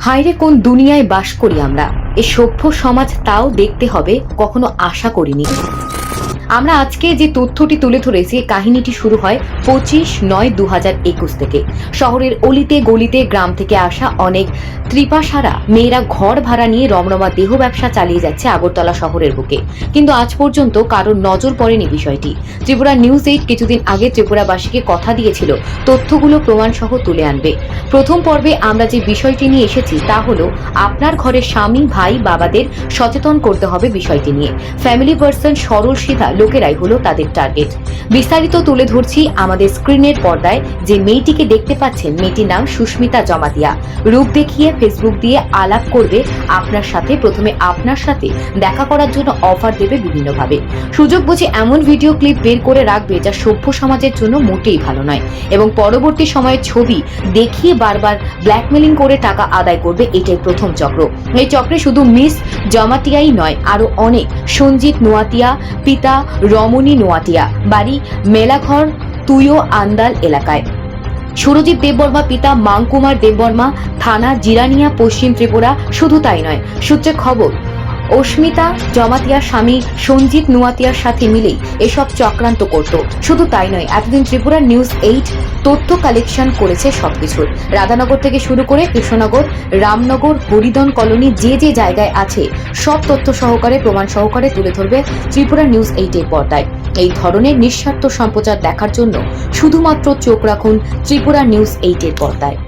হায়রে কোন দুনিয়ায় বাস করি আমরা। এ সভ্য সমাজ তাও দেখতে হবে, কখনো আশা করিনি। আমরা আজকে যে তথ্যটি তুলে ধরেছি, কাহিনীটি শুরু হয় 25/9/2021 থেকে। শহরের অলিতে গলিতে গ্রাম থেকে আসা অনেক ত্রিপাসারা মেয়েরা ঘর ভাড়া নিয়ে রমরমা দেহ ব্যবসা চালিয়ে যাচ্ছে আগরতলা শহরের বুকে। কিন্তু আজ পর্যন্ত কারোর নজর পড়েনি বিষয়টি। ত্রিপুরা নিউজ 8 কিছুদিন আগে ত্রিপুরাবাসীকে কথা দিয়েছিল তথ্যগুলো প্রমাণ সহ তুলে আনবে। প্রথম পর্বে আমরা যে বিষয়টি নিয়ে এসেছি তা হলো, আপনার ঘরের স্বামী ভাই বাবাদের সচেতন করতে হবে বিষয়টি নিয়ে। ফ্যামিলি পার্সন সরল সিধা লোকেরাই হলো তাদের টার্গেট। বিস্তারিত তুলে ধরছি আমাদের স্ক্রিনের পর্দায়। যে মেয়েটিকে দেখতে পাচ্ছেন, মেয়েটির নাম সুস্মিতা জমাতিয়া। রূপ দেখিয়ে ফেসবুক দিয়ে আলাপ করবে আপনার সাথে, প্রথমে আপনার সাথে দেখা করার জন্য অফার দেবে বিভিন্নভাবে। সুযোগ বুঝে এমন ভিডিও ক্লিপ বের করে রাখবে যা সভ্য সমাজের জন্য মোটেই ভালো নয়, এবং পরবর্তী সময়ে ছবি দেখিয়ে বারবার ব্ল্যাকমেলিং করে টাকা আদায় করবে। এটাই প্রথম চক্র। এই চক্রে শুধু মিস জমাতিয়াই নয়, আরো অনেক। সঞ্জিত নোয়াতিয়া, পিতা রমণী নোয়াতিয়া, বাড়ি মেলাঘর তুইও আন্দাল এলাকায়। সুরজিৎ দেববর্মা পিতা মাংকুমার দেববর্মা, থানা জিরানিয়া, পশ্চিম ত্রিপুরা। শুধু তাই নয়, সূত্রে খবর অস্মিতা জমাতিয়ার স্বামী সঞ্জিত নোয়াতিয়ার সাথে মিলেই এসব চক্রান্ত করত। শুধু তাই নয়, এতদিন ত্রিপুরা নিউজ 8 তথ্য কালেকশন করেছে সবকিছুর। রাধানগর থেকে শুরু করে কৃষ্ণনগর, রামনগর, হরিদন কলোনি, যে যে জায়গায় আছে সব তথ্য সহকারে প্রমাণ সহকারে তুলে ধরবে ত্রিপুরা নিউজ 8 এর পর্দায়। এই ধরনের নিঃস্বার্থ সম্প্রচার দেখার জন্য শুধুমাত্র চোখ রাখুন ত্রিপুরা নিউজ 8 এর পর্দায়।